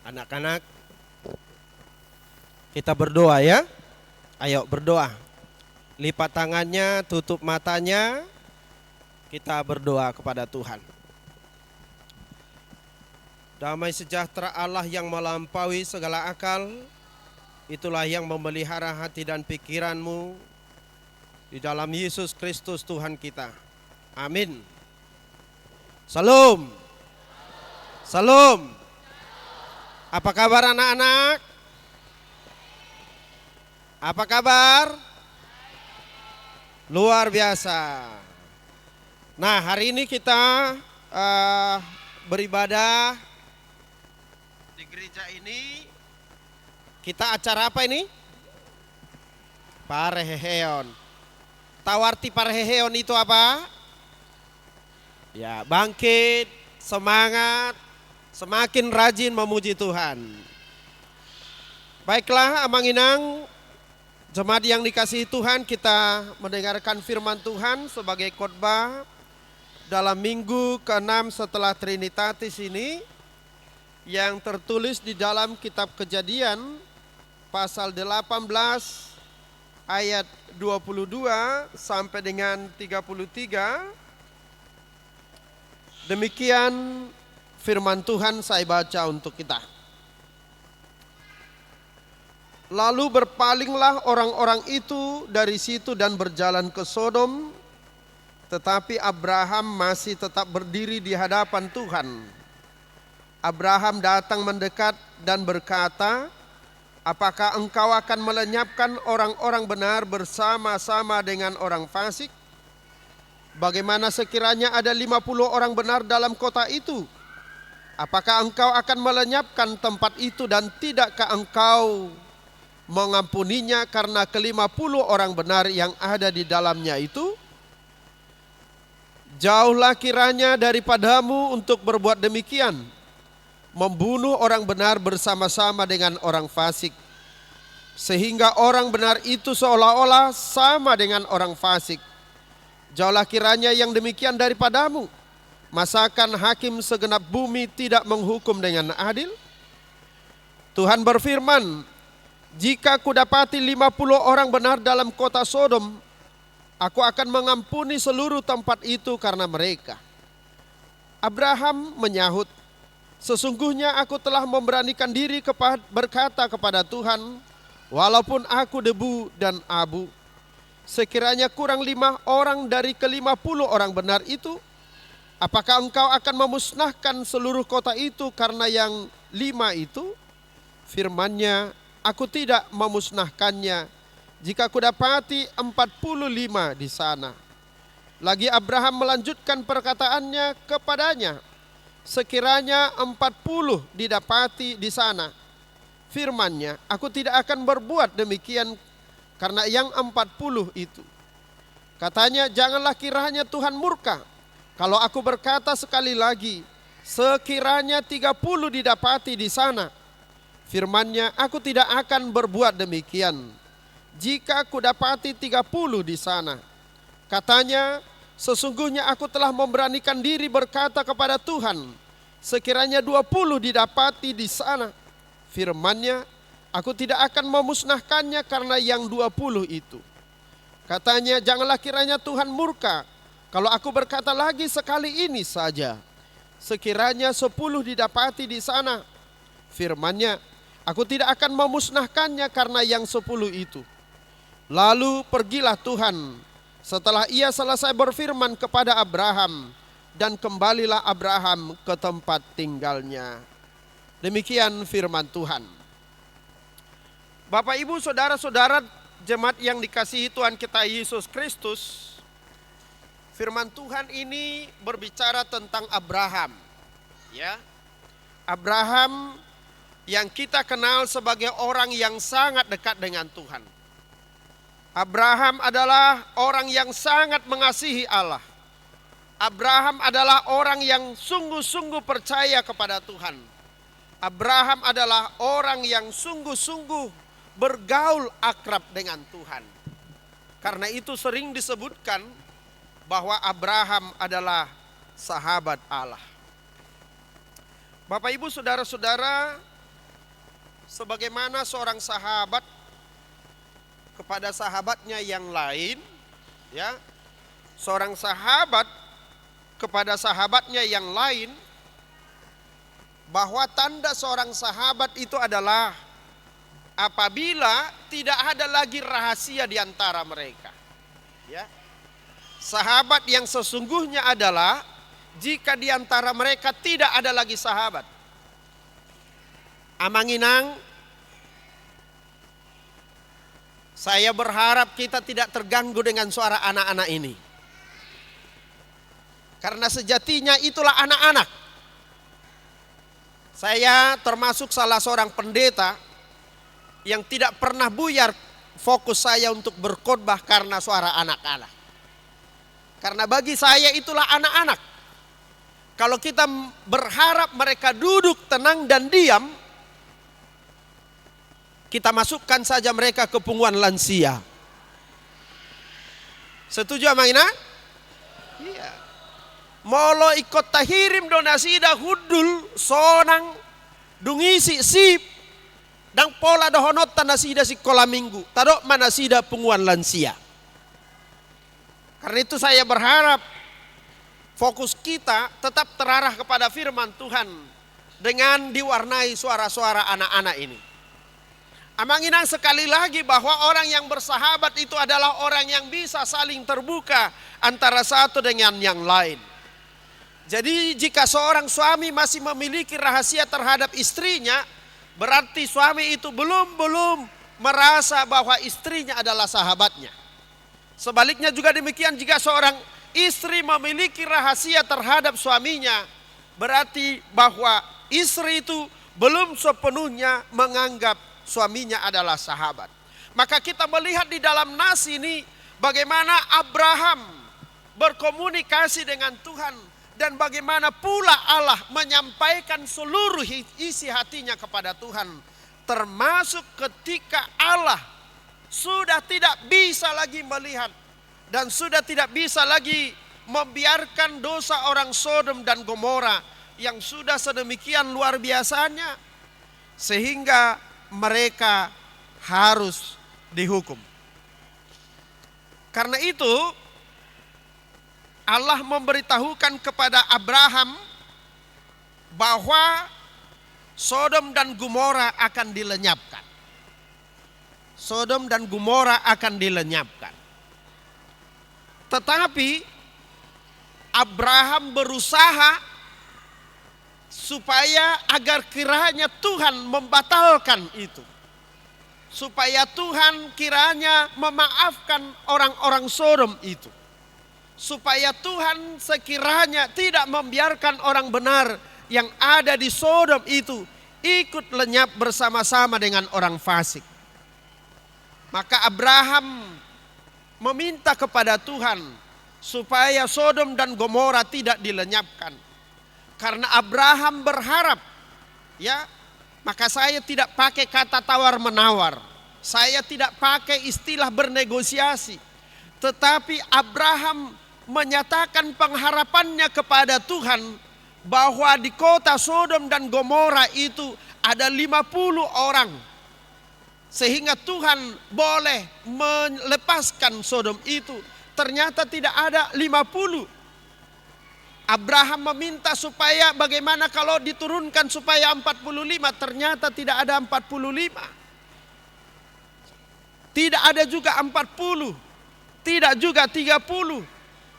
Anak-anak, kita berdoa ya. Ayo berdoa. Lipat tangannya, tutup matanya. Kita berdoa kepada Tuhan. Damai sejahtera Allah yang melampaui segala akal, itulah yang memelihara hati dan pikiranmu di dalam Yesus Kristus Tuhan kita. Amin. Salam. Salam. Apa kabar anak-anak? Apa kabar? Luar biasa. Nah, hari ini kita beribadah di gereja ini. Kita acara apa ini? Pareheheon. Tahu arti pareheheon itu apa? Ya, bangkit, semangat, semakin rajin memuji Tuhan. Baiklah Amanginang, jemaat yang dikasihi Tuhan, kita mendengarkan firman Tuhan sebagai khotbah dalam minggu ke-6 setelah Trinitatis ini, yang tertulis di dalam kitab Kejadian pasal 18 ayat 22 sampai dengan 33. Demikian firman Tuhan saya baca untuk kita. Lalu berpalinglah orang-orang itu dari situ dan berjalan ke Sodom, tetapi Abraham masih tetap berdiri di hadapan Tuhan. Abraham datang mendekat dan berkata, "Apakah engkau akan melenyapkan orang-orang benar bersama-sama dengan orang fasik? Bagaimana sekiranya ada 50 orang benar dalam kota itu? Apakah engkau akan melenyapkan tempat itu dan tidakkah engkau mengampuninya karena ke-50 orang benar yang ada di dalamnya itu? Jauhlah kiranya daripadamu untuk berbuat demikian, membunuh orang benar bersama-sama dengan orang fasik, sehingga orang benar itu seolah-olah sama dengan orang fasik. Jauhlah kiranya yang demikian daripadamu. Masakan hakim segenap bumi tidak menghukum dengan adil?" Tuhan berfirman, "Jika kudapati 50 orang benar dalam kota Sodom, aku akan mengampuni seluruh tempat itu karena mereka." Abraham menyahut, "Sesungguhnya aku telah memberanikan diri berkata kepada Tuhan, walaupun aku debu dan abu, sekiranya kurang 5 orang dari ke-50 orang benar itu, apakah engkau akan memusnahkan seluruh kota itu karena yang 5 itu?" Firman-Nya, "Aku tidak memusnahkannya jika kudapati 45 di sana." Lagi Abraham melanjutkan perkataannya kepadanya, "Sekiranya 40 didapati di sana." Firman-Nya, "Aku tidak akan berbuat demikian karena yang 40 itu." Katanya, "Janganlah kiranya Tuhan murka kalau aku berkata sekali lagi, sekiranya 30 didapati di sana." Firman-Nya, "Aku tidak akan berbuat demikian jika aku dapati 30 di sana." Katanya, "Sesungguhnya aku telah memberanikan diri berkata kepada Tuhan, sekiranya 20 didapati di sana." Firman-Nya, "Aku tidak akan memusnahkannya karena yang 20 itu." Katanya, "Janganlah kiranya Tuhan murka kalau aku berkata lagi sekali ini saja, sekiranya 10 didapati di sana." Firman-Nya, "Aku tidak akan memusnahkannya karena yang 10 itu." Lalu pergilah Tuhan setelah ia selesai berfirman kepada Abraham, dan kembalilah Abraham ke tempat tinggalnya. Demikian firman Tuhan. Bapak, Ibu, saudara-saudara jemaat yang dikasihi Tuhan kita Yesus Kristus, firman Tuhan ini berbicara tentang Abraham. Ya, Abraham yang kita kenal sebagai orang yang sangat dekat dengan Tuhan. Abraham adalah orang yang sangat mengasihi Allah. Abraham adalah orang yang sungguh-sungguh percaya kepada Tuhan. Abraham adalah orang yang sungguh-sungguh bergaul akrab dengan Tuhan. Karena itu sering disebutkan bahwa Abraham adalah sahabat Allah. Bapak Ibu saudara-saudara, sebagaimana seorang sahabat kepada sahabatnya yang lain, ya, seorang sahabat kepada sahabatnya yang lain, bahwa tanda seorang sahabat itu adalah apabila tidak ada lagi rahasia di antara mereka. Ya. Sahabat yang sesungguhnya adalah jika di antara mereka tidak ada lagi sahabat. Amanginang, saya berharap kita tidak terganggu dengan suara anak-anak ini. Karena sejatinya itulah anak-anak. Saya termasuk salah seorang pendeta yang tidak pernah buyar fokus saya untuk berkhotbah karena suara anak-anak. Karena bagi saya itulah anak-anak. Kalau kita berharap mereka duduk tenang dan diam, kita masukkan saja mereka ke punggungan lansia. Setuju Amina? Iya. Molo ikut tahirim donasi dah hudul sonang dungisi sip dan pola dohonot tanasi dah sekolah minggu. Tadok mana sida punggungan lansia. Karena itu saya berharap fokus kita tetap terarah kepada firman Tuhan dengan diwarnai suara-suara anak-anak ini. Amanginang sekali lagi bahwa orang yang bersahabat itu adalah orang yang bisa saling terbuka antara satu dengan yang lain. Jadi jika seorang suami masih memiliki rahasia terhadap istrinya, berarti suami itu belum merasa bahwa istrinya adalah sahabatnya. Sebaliknya juga demikian, jika seorang istri memiliki rahasia terhadap suaminya, berarti bahwa istri itu belum sepenuhnya menganggap suaminya adalah sahabat. Maka kita melihat di dalam nas ini bagaimana Abraham berkomunikasi dengan Tuhan dan bagaimana pula Allah menyampaikan seluruh isi hatinya kepada Tuhan, termasuk ketika Allah sudah tidak bisa lagi melihat dan sudah tidak bisa lagi membiarkan dosa orang Sodom dan Gomora yang sudah sedemikian luar biasanya sehingga mereka harus dihukum. Karena itu Allah memberitahukan kepada Abraham bahwa Sodom dan Gomora akan dilenyapkan. Sodom dan Gomora akan dilenyapkan. Tetapi Abraham berusaha supaya agar kiranya Tuhan membatalkan itu. Supaya Tuhan kiranya memaafkan orang-orang Sodom itu. Supaya Tuhan sekiranya tidak membiarkan orang benar yang ada di Sodom itu ikut lenyap bersama-sama dengan orang fasik. Maka Abraham meminta kepada Tuhan supaya Sodom dan Gomora tidak dilenyapkan. Karena Abraham berharap, ya, maka saya tidak pakai kata tawar-menawar. Saya tidak pakai istilah bernegosiasi. Tetapi Abraham menyatakan pengharapannya kepada Tuhan bahwa di kota Sodom dan Gomora itu ada 50 orang. Sehingga Tuhan boleh melepaskan Sodom itu. Ternyata tidak ada 50. Abraham meminta supaya bagaimana kalau diturunkan supaya 45. Ternyata tidak ada 45. Tidak ada juga 40. Tidak juga 30.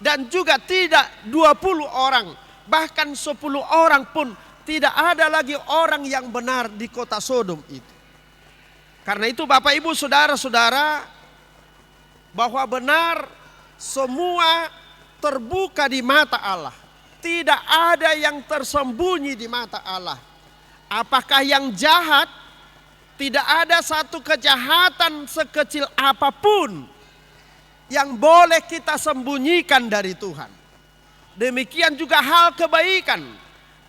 Dan juga tidak 20 orang. Bahkan 10 orang pun tidak ada lagi orang yang benar di kota Sodom itu. Karena itu Bapak Ibu saudara-saudara, bahwa benar semua terbuka di mata Allah. Tidak ada yang tersembunyi di mata Allah. Apakah yang jahat? Tidak ada satu kejahatan sekecil apapun yang boleh kita sembunyikan dari Tuhan. Demikian juga hal kebaikan.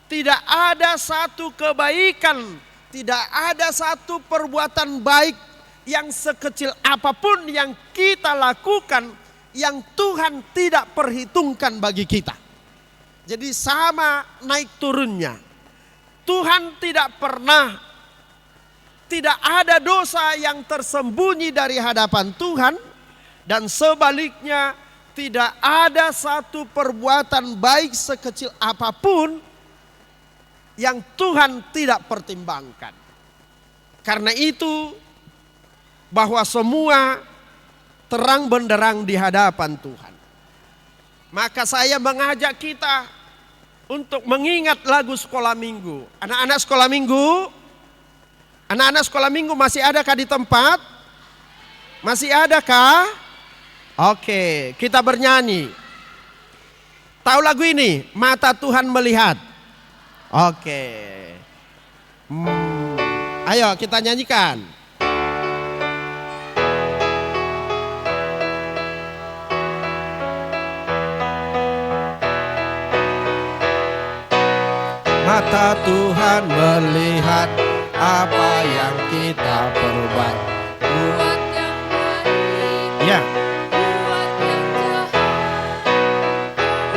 Tidak ada satu kebaikan, tidak ada satu perbuatan baik yang sekecil apapun yang kita lakukan yang Tuhan tidak perhitungkan bagi kita. Jadi sama naik turunnya. Tuhan tidak pernah, tidak ada dosa yang tersembunyi dari hadapan Tuhan, dan sebaliknya tidak ada satu perbuatan baik sekecil apapun yang Tuhan tidak pertimbangkan. Karena itu, bahwa semua terang benderang di hadapan Tuhan. Maka saya mengajak kita untuk mengingat lagu sekolah minggu. Anak-anak sekolah minggu, anak-anak sekolah minggu masih adakah di tempat? Masih adakah? Oke, kita bernyanyi. Tahu lagu ini? Mata Tuhan melihat. Oke. Ayo kita nyanyikan. Mata Tuhan melihat apa yang kita perbuat. Buat yang baik, Ya, buat yang jahat.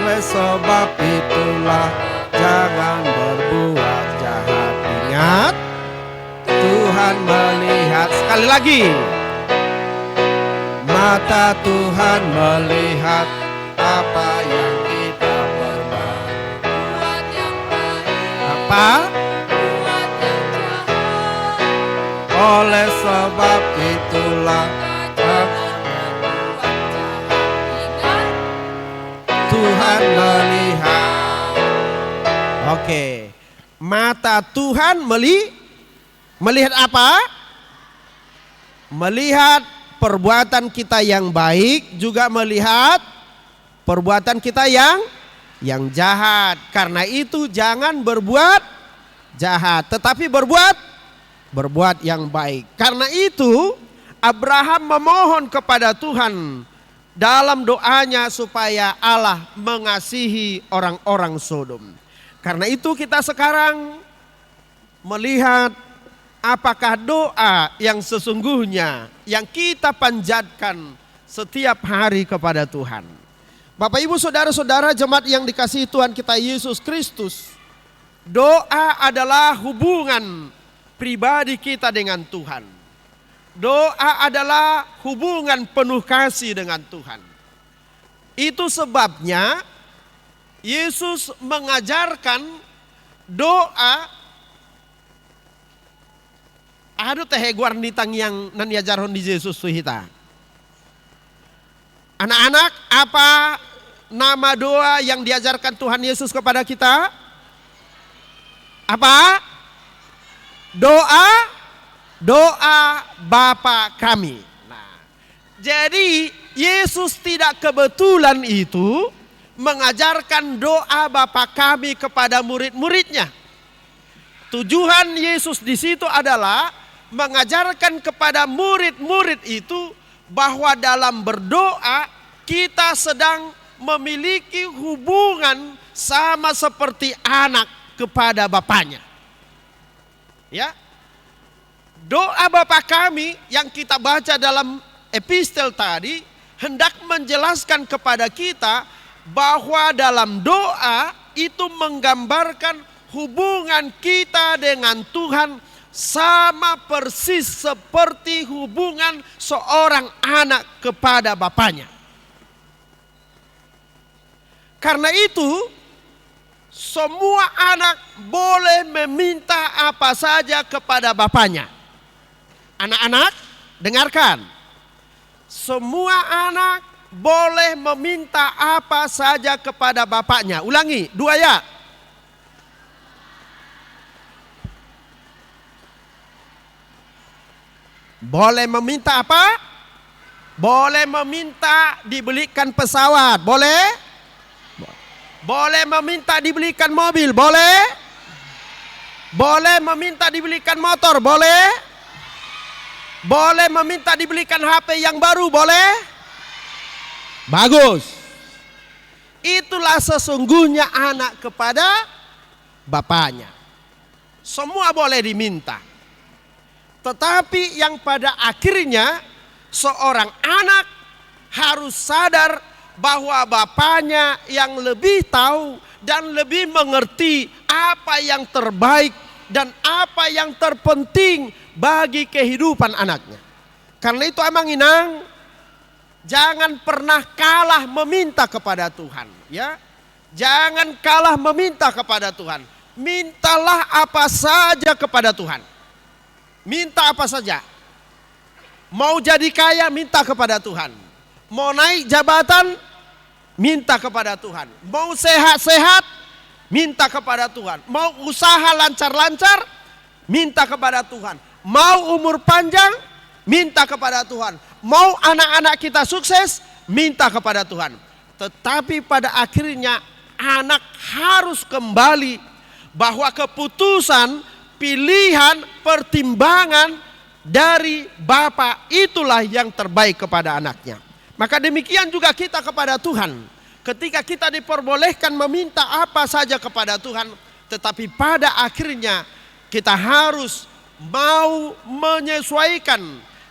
oleh sebab itulah jangan berbuat jahat. Ingat, Tuhan melihat. Sekali lagi. Mata Tuhan melihat apa yang kita perbuat. Buat yang baik, Apa? buat yang jahat. Oleh sebab itulah Jangan berbuat jahat. Ingat, Tuhan melihat. Oke. Mata Tuhan melihat apa? Melihat perbuatan kita yang baik, juga melihat perbuatan kita yang jahat. Karena itu jangan berbuat jahat, tetapi berbuat yang baik. Karena itu Abraham memohon kepada Tuhan dalam doanya supaya Allah mengasihi orang-orang Sodom. Karena itu kita sekarang melihat apakah doa yang sesungguhnya yang kita panjatkan setiap hari kepada Tuhan. Bapak Ibu Saudara-saudara jemaat yang dikasihi Tuhan kita Yesus Kristus, doa adalah hubungan pribadi kita dengan Tuhan. Doa adalah hubungan penuh kasih dengan Tuhan. Itu sebabnya Yesus mengajarkan doa. Ado teh guarnitang yang nan yajaron di Yesus suhita. Anak-anak, apa nama doa yang diajarkan Tuhan Yesus kepada kita? Apa? Doa Bapa kami. Nah, jadi Yesus tidak kebetulan itu mengajarkan doa Bapa kami kepada murid-muridnya. Tujuan Yesus di situ adalah mengajarkan kepada murid-murid itu bahwa dalam berdoa kita sedang memiliki hubungan sama seperti anak kepada bapaknya. Ya. Doa Bapa kami yang kita baca dalam epistel tadi hendak menjelaskan kepada kita bahwa dalam doa itu menggambarkan hubungan kita dengan Tuhan sama persis seperti hubungan seorang anak kepada bapaknya. Karena itu, semua anak boleh meminta apa saja kepada bapaknya. Anak-anak, dengarkan. Semua anak boleh meminta apa saja kepada bapaknya. Ulangi, 2 ya. Boleh meminta apa? Boleh meminta dibelikan pesawat, boleh? Boleh meminta dibelikan mobil, boleh? Boleh meminta dibelikan motor, boleh? Boleh meminta dibelikan HP yang baru, boleh? Bagus. Itulah sesungguhnya anak kepada bapaknya. Semua boleh diminta. Tetapi yang pada akhirnya seorang anak harus sadar bahwa bapaknya yang lebih tahu dan lebih mengerti apa yang terbaik dan apa yang terpenting bagi kehidupan anaknya. Karena itu amang inang, jangan pernah kalah meminta kepada Tuhan, ya. Jangan kalah meminta kepada Tuhan. Mintalah apa saja kepada Tuhan. Minta apa saja. Mau jadi kaya, minta kepada Tuhan. Mau naik jabatan, minta kepada Tuhan. Mau sehat-sehat, minta kepada Tuhan. Mau usaha lancar-lancar, minta kepada Tuhan. Mau umur panjang, minta kepada Tuhan. Mau anak-anak kita sukses, minta kepada Tuhan. Tetapi pada akhirnya anak harus kembali bahwa keputusan, pilihan, pertimbangan dari Bapa itulah yang terbaik kepada anaknya. Maka demikian juga kita kepada Tuhan. Ketika kita diperbolehkan meminta apa saja kepada Tuhan, tetapi pada akhirnya kita harus mau menyesuaikan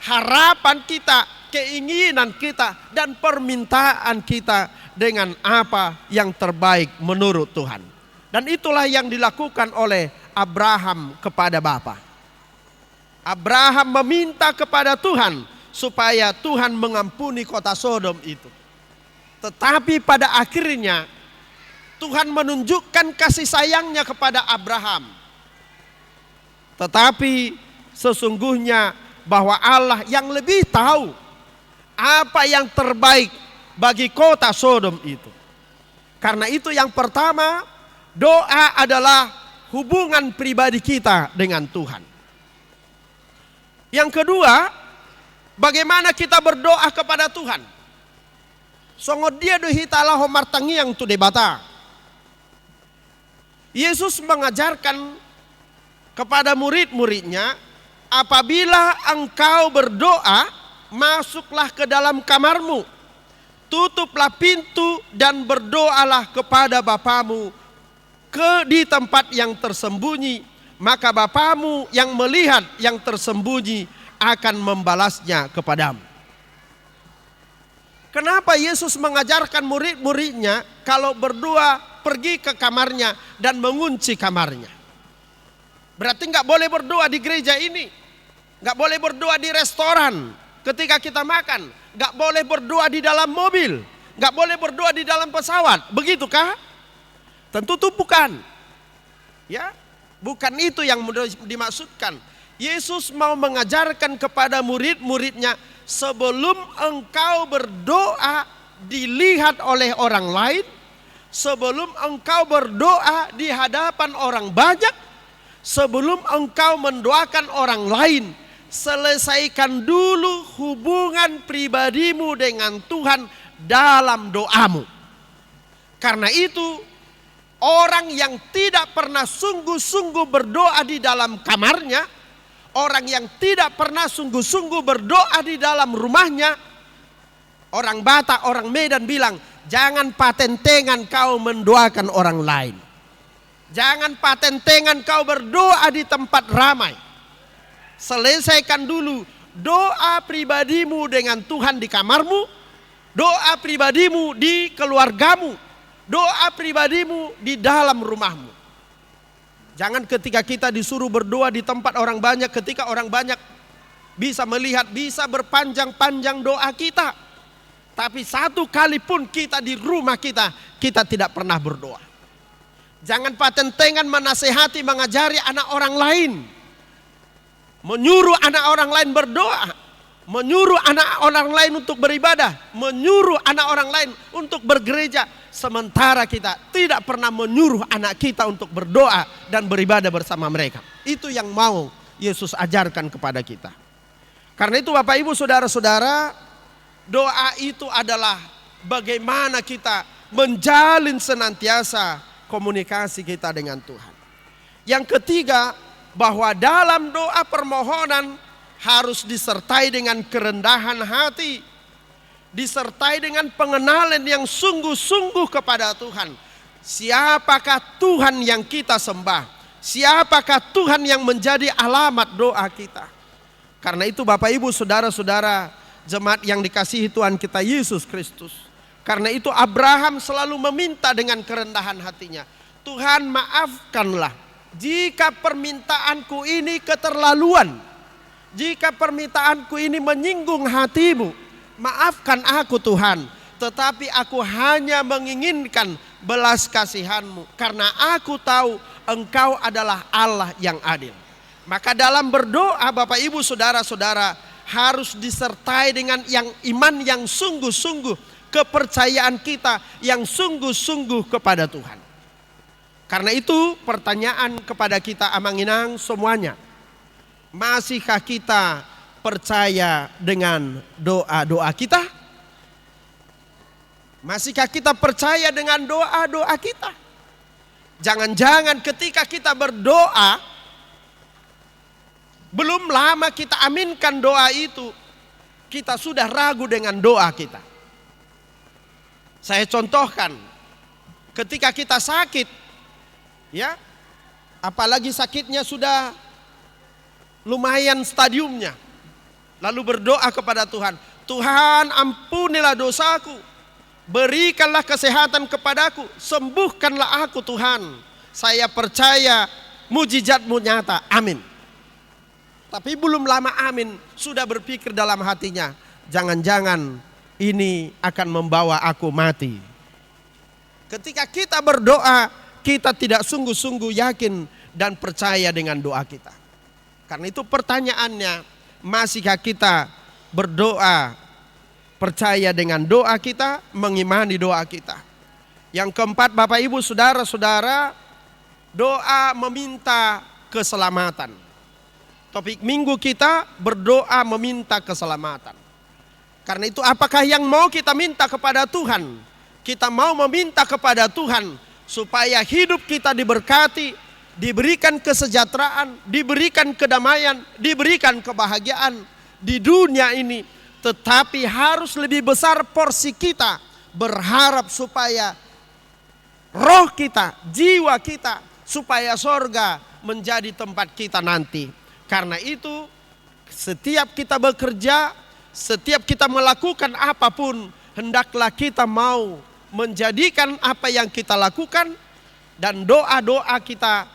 harapan kita, keinginan kita, dan permintaan kita dengan apa yang terbaik menurut Tuhan. Dan itulah yang dilakukan oleh Abraham kepada Bapa. Abraham meminta kepada Tuhan supaya Tuhan mengampuni kota Sodom itu. Tetapi pada akhirnya Tuhan menunjukkan kasih sayangnya kepada Abraham. Tetapi sesungguhnya bahwa Allah yang lebih tahu apa yang terbaik bagi kota Sodom itu. Karena itu yang pertama, doa adalah hubungan pribadi kita dengan Tuhan. Yang kedua, bagaimana kita berdoa kepada Tuhan. Songod dia dohitala homartangi yang tu debata. Yesus mengajarkan kepada murid-muridnya, apabila engkau berdoa, masuklah ke dalam kamarmu, tutuplah pintu dan berdoalah kepada Bapamu di tempat yang tersembunyi. Maka Bapamu yang melihat yang tersembunyi akan membalasnya kepadamu. Kenapa Yesus mengajarkan murid-muridnya kalau berdoa pergi ke kamarnya dan mengunci kamarnya? Berarti nggak boleh berdoa di gereja ini, nggak boleh berdoa di restoran ketika kita makan, nggak boleh berdoa di dalam mobil, nggak boleh berdoa di dalam pesawat. Begitukah? Tentu itu bukan. Ya. Bukan itu yang dimaksudkan. Yesus mau mengajarkan kepada murid-muridnya, sebelum engkau berdoa dilihat oleh orang lain, sebelum engkau berdoa di hadapan orang banyak, sebelum engkau mendoakan orang lain, selesaikan dulu hubungan pribadimu dengan Tuhan dalam doamu. Karena itu, orang yang tidak pernah sungguh-sungguh berdoa di dalam kamarnya, orang yang tidak pernah sungguh-sungguh berdoa di dalam rumahnya, orang Batak, orang Medan bilang, jangan patentengan kau mendoakan orang lain. Jangan patentengan kau berdoa di tempat ramai. Selesaikan dulu doa pribadimu dengan Tuhan di kamarmu, doa pribadimu di keluargamu, doa pribadimu di dalam rumahmu. Jangan ketika kita disuruh berdoa di tempat orang banyak, ketika orang banyak bisa melihat, bisa berpanjang-panjang doa kita. Tapi satu kali pun kita di rumah kita tidak pernah berdoa. Jangan patentengan menasehati, mengajari anak orang lain. Menyuruh anak orang lain berdoa. Menyuruh anak orang lain untuk beribadah. Menyuruh anak orang lain untuk bergereja. Sementara kita tidak pernah menyuruh anak kita untuk berdoa dan beribadah bersama mereka. Itu yang mau Yesus ajarkan kepada kita. Karena itu Bapak Ibu Saudara-saudara, doa itu adalah bagaimana kita menjalin senantiasa komunikasi kita dengan Tuhan. Yang ketiga, bahwa dalam doa permohonan harus disertai dengan kerendahan hati, disertai dengan pengenalan yang sungguh-sungguh kepada Tuhan. Siapakah Tuhan yang kita sembah? Siapakah Tuhan yang menjadi alamat doa kita? Karena itu Bapak Ibu Saudara-saudara, jemaat yang dikasihi Tuhan kita Yesus Kristus, Karena itu Abraham selalu meminta dengan kerendahan hatinya. Tuhan, maafkanlah jika permintaanku ini keterlaluan. Jika permintaanku ini menyinggung hatimu. Maafkan aku Tuhan. Tetapi aku hanya menginginkan belas kasihanmu. Karena aku tahu Engkau adalah Allah yang adil. Maka dalam berdoa Bapak Ibu Saudara-saudara harus disertai dengan iman yang sungguh-sungguh. Kepercayaan kita yang sungguh-sungguh kepada Tuhan. Karena itu pertanyaan kepada kita Amanginang semuanya. Masihkah kita percaya dengan doa-doa kita? Masihkah kita percaya dengan doa-doa kita? Jangan-jangan ketika kita berdoa, belum lama kita aminkan doa itu, kita sudah ragu dengan doa kita. Saya contohkan, ketika kita sakit, ya, apalagi sakitnya sudah lumayan stadiumnya, lalu berdoa kepada Tuhan, Tuhan ampunilah dosaku, berikanlah kesehatan kepadaku, sembuhkanlah aku Tuhan, saya percaya mujizat-Mu nyata, amin. Tapi belum lama amin, sudah berpikir dalam hatinya, jangan-jangan ini akan membawa aku mati. Ketika kita berdoa, kita tidak sungguh-sungguh yakin dan percaya dengan doa kita. Karena itu pertanyaannya, masihkah kita berdoa, percaya dengan doa kita, mengimani doa kita? Yang keempat Bapak Ibu Saudara-saudara, doa meminta keselamatan. Topik minggu kita berdoa meminta keselamatan. Karena itu apakah yang mau kita minta kepada Tuhan? Kita mau meminta kepada Tuhan supaya hidup kita diberkati, diberikan kesejahteraan, diberikan kedamaian, diberikan kebahagiaan di dunia ini. Tetapi harus lebih besar porsi kita berharap supaya roh kita, jiwa kita, supaya sorga menjadi tempat kita nanti. Karena itu setiap kita bekerja, setiap kita melakukan apapun, hendaklah kita mau menjadikan apa yang kita lakukan dan doa-doa kita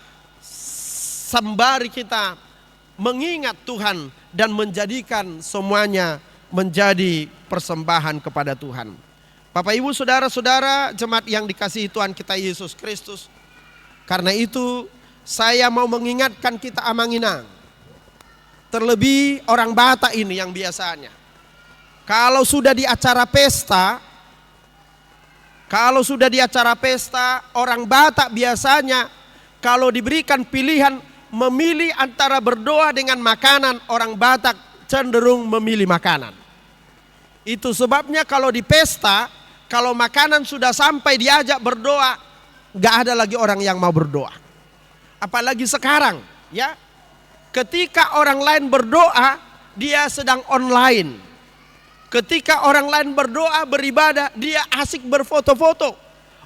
sembari kita mengingat Tuhan dan menjadikan semuanya menjadi persembahan kepada Tuhan. Bapak Ibu Saudara-saudara jemaat yang dikasihi Tuhan kita Yesus Kristus. Karena itu saya mau mengingatkan kita Amanginang. Terlebih orang Batak ini yang biasanya, kalau sudah di acara pesta, orang Batak biasanya kalau diberikan pilihan memilih antara berdoa dengan makanan, orang Batak cenderung memilih makanan. Itu sebabnya kalau di pesta, kalau makanan sudah sampai diajak berdoa, gak ada lagi orang yang mau berdoa. Apalagi sekarang, ya, ketika orang lain berdoa, dia sedang online. Ketika orang lain berdoa, beribadah, dia asik berfoto-foto.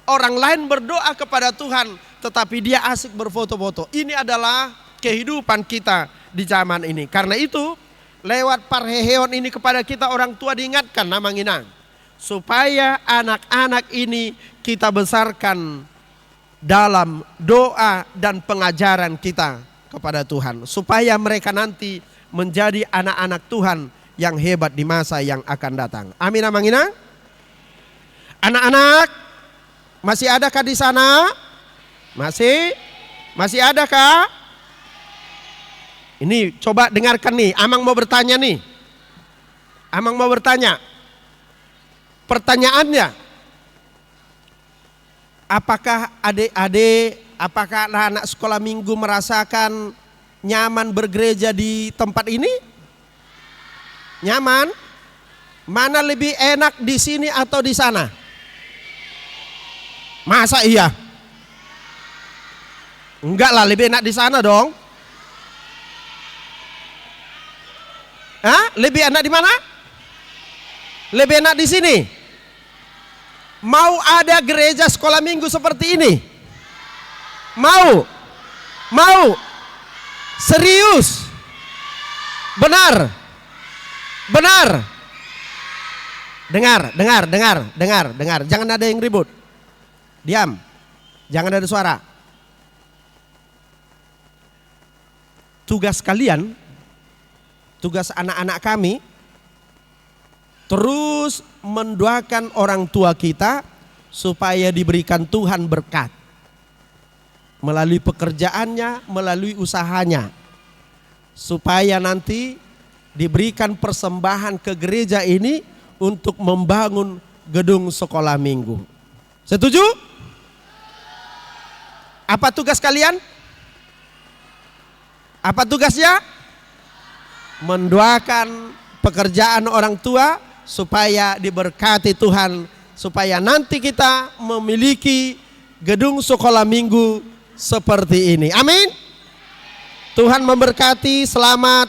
Orang lain berdoa kepada Tuhan, tetapi dia asik berfoto-foto. Ini adalah kehidupan kita di zaman ini. Karena itu, lewat parheheon ini kepada kita orang tua diingatkan Amanginang. Supaya anak-anak ini kita besarkan dalam doa dan pengajaran kita kepada Tuhan. Supaya mereka nanti menjadi anak-anak Tuhan yang hebat di masa yang akan datang. Amin Amanginang. Anak-anak, masih adakah di sana? Masih adakah? Ini coba dengarkan nih, Amang mau bertanya nih. Amang mau bertanya. Pertanyaannya, apakah adik-adik, apakah anak-anak sekolah minggu merasakan nyaman bergereja di tempat ini? Nyaman? Mana lebih enak di sini atau di sana? Masa iya? Enggak lah, lebih enak di sana dong. Hah? Lebih enak di mana? Lebih enak di sini. Mau ada gereja sekolah minggu seperti ini? Mau? Mau? Serius? Benar? Benar? Dengar. Jangan ada yang ribut. Diam. Jangan ada suara. Tugas kalian, tugas anak-anak kami, terus mendoakan orang tua kita supaya diberikan Tuhan berkat. Melalui pekerjaannya, melalui usahanya. Supaya nanti diberikan persembahan ke gereja ini untuk membangun gedung sekolah minggu. Setuju? Apa tugas kalian? Apa tugasnya? Mendoakan pekerjaan orang tua supaya diberkati Tuhan, supaya nanti kita memiliki gedung sekolah minggu seperti ini. Amin. Tuhan memberkati. Selamat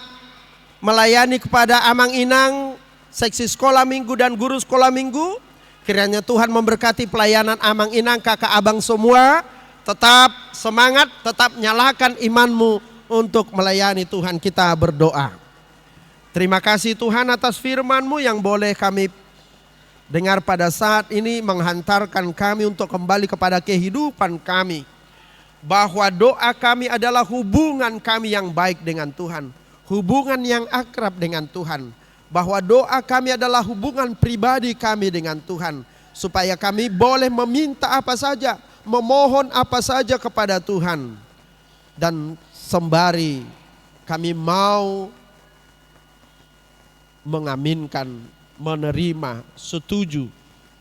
melayani kepada Amang Inang, seksi sekolah minggu dan guru sekolah minggu. Kiranya Tuhan memberkati pelayanan Amang Inang, kakak abang semua. Tetap semangat, tetap nyalakan imanmu untuk melayani Tuhan. Kita berdoa. Terima kasih Tuhan atas firman-Mu yang boleh kami dengar pada saat ini, menghantarkan kami untuk kembali kepada kehidupan kami. Bahwa doa kami adalah hubungan kami yang baik dengan Tuhan. Hubungan yang akrab dengan Tuhan. Bahwa doa kami adalah hubungan pribadi kami dengan Tuhan. Supaya kami boleh meminta apa saja, memohon apa saja kepada Tuhan. Dan sembari kami mau mengaminkan, menerima, setuju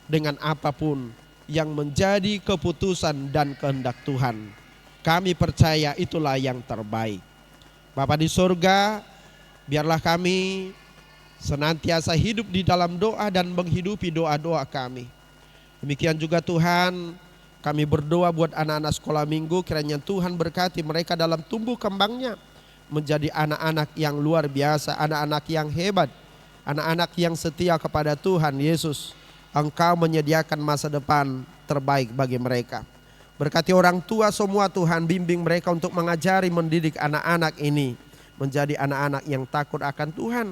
dengan apapun yang menjadi keputusan dan kehendak Tuhan. Kami percaya itulah yang terbaik. Bapa di surga, biarlah kami senantiasa hidup di dalam doa dan menghidupi doa-doa kami. Demikian juga Tuhan, kami berdoa buat anak-anak sekolah minggu, kiranya Tuhan berkati mereka dalam tumbuh kembangnya menjadi anak-anak yang luar biasa, anak-anak yang hebat, anak-anak yang setia kepada Tuhan Yesus. Engkau menyediakan masa depan terbaik bagi mereka. Berkati orang tua semua Tuhan, bimbing mereka untuk mengajari, mendidik anak-anak ini menjadi anak-anak yang takut akan Tuhan.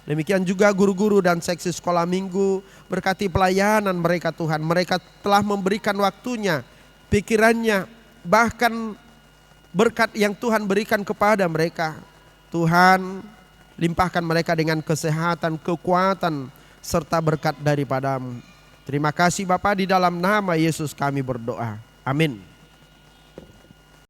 Demikian juga guru-guru dan seksi sekolah minggu, berkati pelayanan mereka Tuhan. Mereka telah memberikan waktunya, pikirannya, bahkan berkat yang Tuhan berikan kepada mereka. Tuhan, limpahkan mereka dengan kesehatan, kekuatan, serta berkat daripada-Mu. Terima kasih Bapa, di dalam nama Yesus kami berdoa. Amin.